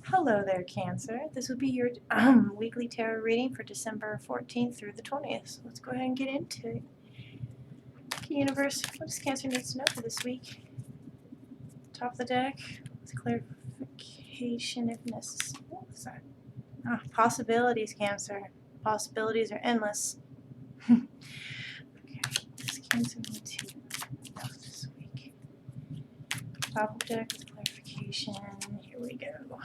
Hello there, Cancer. This will be your weekly tarot reading for December 14th through the 20th. So let's go ahead and get into it. Okay, Universe, what does Cancer need to know for this week? Top of the deck, with clarification if necessary. What was that? Possibilities, Cancer. Possibilities are endless. Okay, what does Cancer need to know this week? Top of the deck with clarification. Here we go.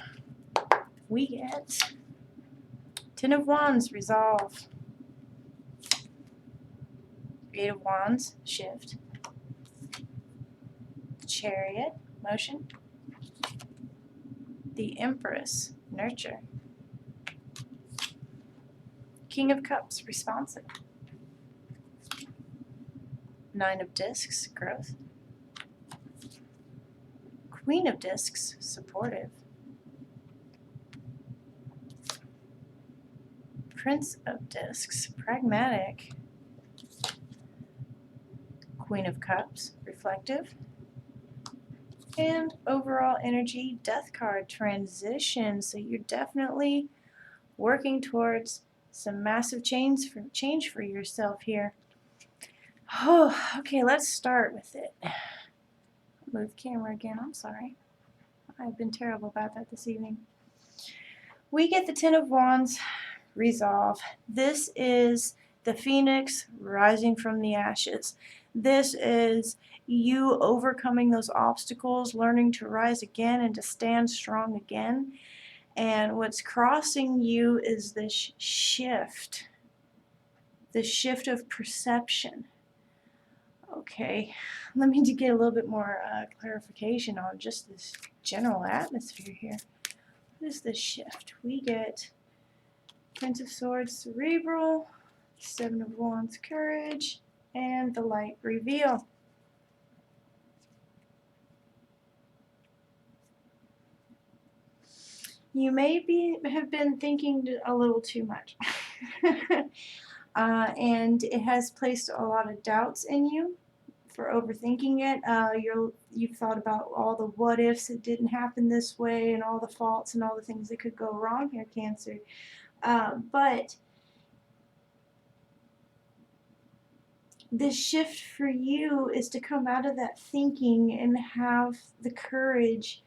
We get Ten of Wands, resolve. Eight of Wands, shift. Chariot, motion. The Empress, nurture. King of Cups, responsive. Nine of Discs, growth. Queen of Discs, supportive. Prince of Discs, pragmatic. Queen of Cups, reflective. And overall energy, Death card, transition. So you're definitely working towards some massive change for yourself here. Oh, okay, let's start with it. Move the camera again, I'm sorry. I've been terrible about that this evening. We get the Ten of Wands, resolve. This is the phoenix rising from the ashes. This is you overcoming those obstacles, learning to rise again and to stand strong again. And what's crossing you is this shift of perception. Okay, let me get a little bit more clarification on just this general atmosphere here. What is this shift? We get Prince of Swords, cerebral, Seven of Wands, courage, and the light reveal. You may have been thinking a little too much. And it has placed a lot of doubts in you for overthinking it. You've thought about all the what ifs, it didn't happen this way, and all the faults and all the things that could go wrong here, Cancer. But this shift for you is to come out of that thinking and have the courage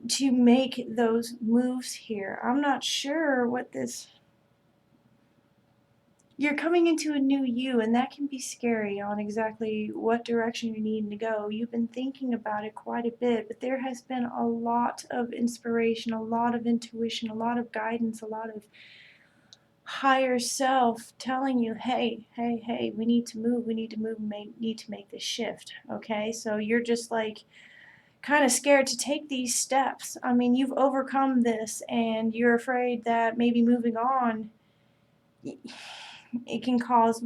to make those moves here. I'm not sure what this... You're coming into a new you, and that can be scary on exactly what direction you're needing to go. You've been thinking about it quite a bit, but there has been a lot of inspiration, a lot of intuition, a lot of guidance, a lot of higher self telling you, hey, we need to move, we need to make this shift, okay? So you're just like kind of scared to take these steps. I mean, you've overcome this, and you're afraid that maybe moving on, it can cause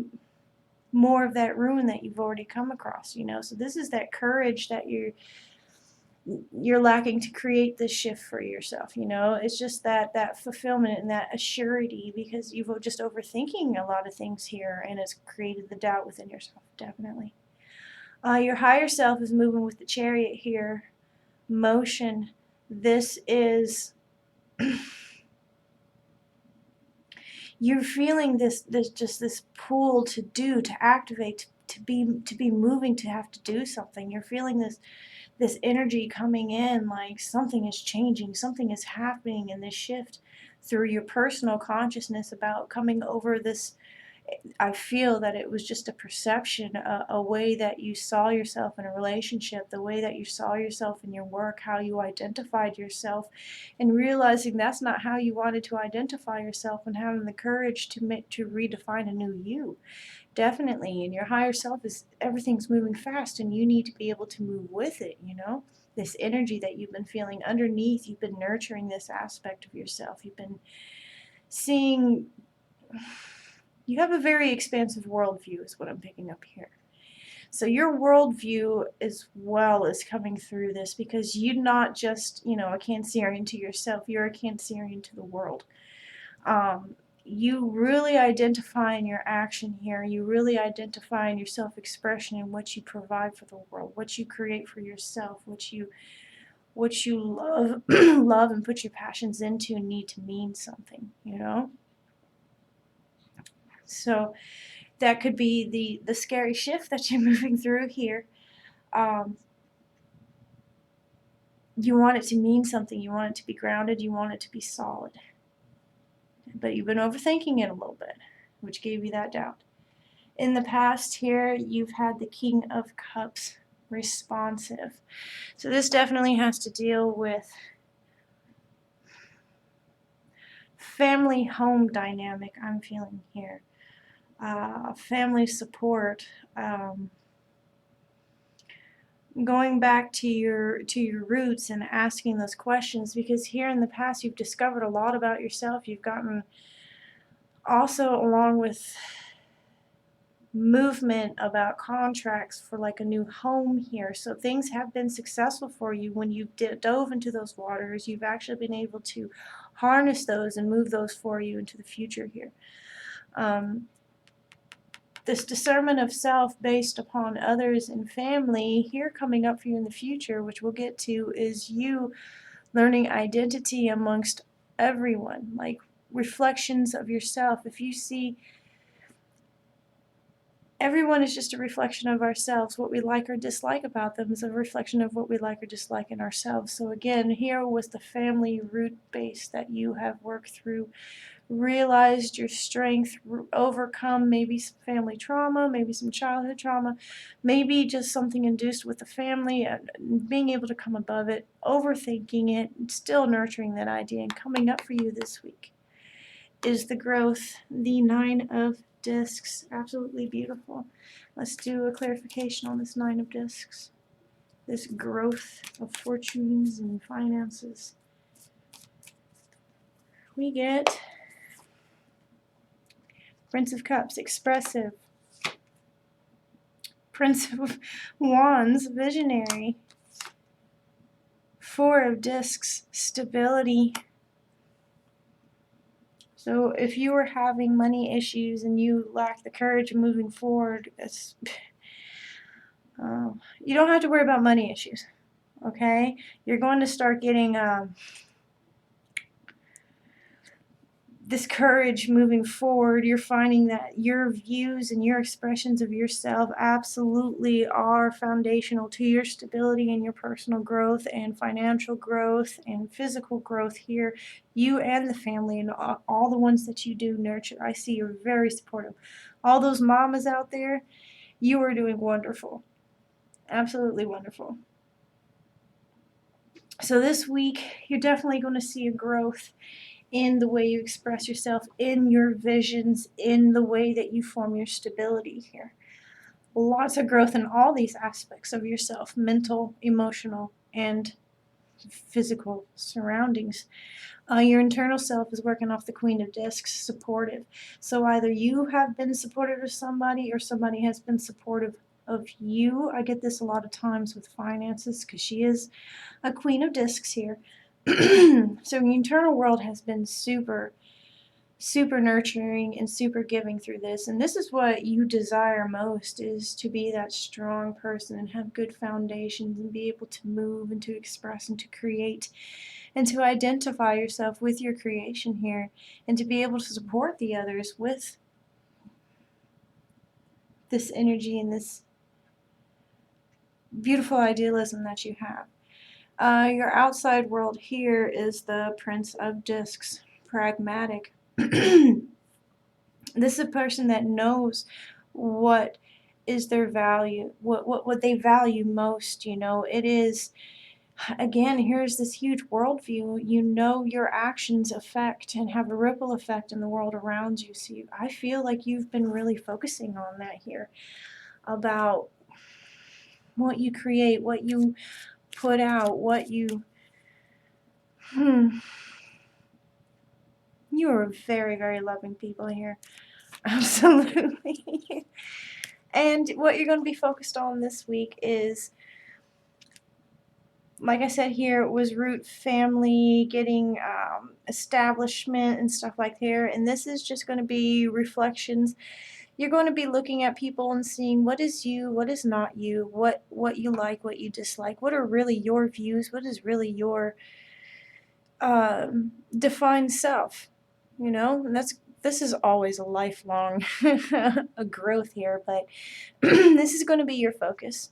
more of that ruin that you've already come across, you know? So this is that courage that you're lacking to create this shift for yourself, you know? It's just that fulfillment and that assurity, because you've just overthinking a lot of things here, and it's created the doubt within yourself, definitely. Your higher self is moving with the Chariot here. Motion. This is... you're feeling this pull to do, to activate, to be moving, to have to do something. You're feeling this energy coming in, like something is changing, something is happening in this shift through your personal consciousness about coming over this. I feel that it was just a perception, a way that you saw yourself in a relationship, the way that you saw yourself in your work, how you identified yourself, and realizing that's not how you wanted to identify yourself, and having the courage to redefine a new you. Definitely, and your higher self is, everything's moving fast, and you need to be able to move with it, you know? This energy that you've been feeling underneath, you've been nurturing this aspect of yourself. You've been seeing... You have a very expansive worldview is what I'm picking up here. So your worldview as well is coming through this, because you're not just, you know, a Cancerian to yourself, you're a Cancerian to the world. You really identify in your action here, you really identify in your self-expression and what you provide for the world, what you create for yourself, what you what you love, love and put your passions into need to mean something, you know? So that could be the scary shift that you're moving through here. You want it to mean something. You want it to be grounded. You want it to be solid. But you've been overthinking it a little bit, which gave you that doubt. In the past here, you've had the King of Cups responsive. So this definitely has to deal with family home dynamic I'm feeling here. Family support. Going back to your roots and asking those questions, because here in the past you've discovered a lot about yourself. You've gotten also, along with movement about contracts for like a new home here. So things have been successful for you when you dove into those waters. You've actually been able to harness those and move those for you into the future here. This discernment of self based upon others and family here coming up for you in the future, which we'll get to, is you learning identity amongst everyone, like reflections of yourself. If you see everyone is just a reflection of ourselves, what we like or dislike about them is a reflection of what we like or dislike in ourselves. So again, here was the family root base that you have worked through, realized your strength, overcome maybe some family trauma, maybe some childhood trauma, maybe just something induced with the family, and being able to come above it, overthinking it, and still nurturing that idea. And coming up for you this week is the growth, the 9 of Discs. Absolutely beautiful. Let's do a clarification on this 9 of Discs. This growth of fortunes and finances. We get Prince of Cups, expressive. Prince of Wands, visionary. 4 of Discs, stability. So if you were having money issues and you lack the courage of moving forward, you don't have to worry about money issues, okay? You're going to start getting this courage moving forward. You're finding that your views and your expressions of yourself absolutely are foundational to your stability and your personal growth and financial growth and physical growth here. You and the family and all the ones that you do nurture, I see you're very supportive. All those mamas out there, you are doing wonderful. Absolutely wonderful. So this week, you're definitely going to see a growth in the way you express yourself, in your visions, in the way that you form your stability here. Lots of growth in all these aspects of yourself, mental, emotional, and physical surroundings. Your internal self is working off the Queen of Discs, supportive. So either you have been supportive of somebody or somebody has been supportive of you. I get this a lot of times with finances because she is a Queen of Discs here. So the internal world has been super nurturing and super giving through this, and this is what you desire most, is to be that strong person and have good foundations and be able to move and to express and to create and to identify yourself with your creation here and to be able to support the others with this energy and this beautiful idealism that you have. Your outside world here is the Prince of Discs, pragmatic. This is a person that knows what is their value, what they value most, you know. It is, again, here's this huge worldview. You know your actions affect and have a ripple effect in the world around you. So I feel like you've been really focusing on that here, about what you create, what you put out, what you you are very, very loving people here. Absolutely. And what you're going to be focused on this week is, like I said here, was root family, getting establishment and stuff like there. And this is just going to be reflections. You're going to be looking at people and seeing what is you, what is not you, what you like, what you dislike, what are really your views, what is really your defined self, you know? And this is always a lifelong a growth here, but this is going to be your focus.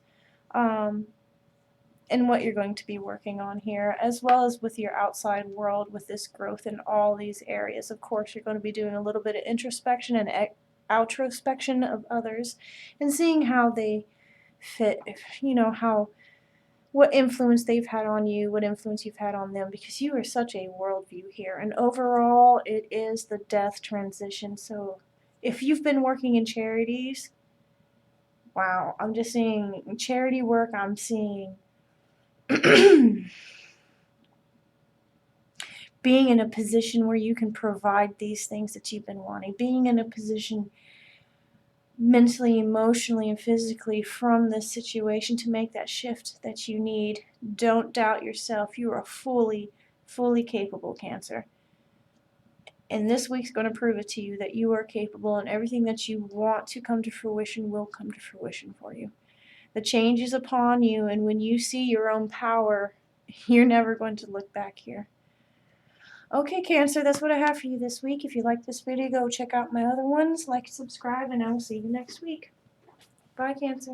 And what you're going to be working on here, as well as with your outside world with this growth in all these areas. Of course, you're going to be doing a little bit of introspection and outrospection of others and seeing how they fit, if you know how what influence they've had on you, what influence you've had on them, because you are such a worldview here. And overall, it is the death transition. So if you've been working in charities, wow, I'm just seeing charity work, I'm seeing being in a position where you can provide these things that you've been wanting, being in a position mentally, emotionally, and physically from this situation to make that shift that you need. Don't doubt yourself. You are fully capable, Cancer. And this week's going to prove it to you that you are capable, and everything that you want to come to fruition will come to fruition for you. The change is upon you, and when you see your own power, you're never going to look back here. Okay, Cancer, that's what I have for you this week. If you like this video, go check out my other ones, like, subscribe, and I will see you next week. Bye, Cancer.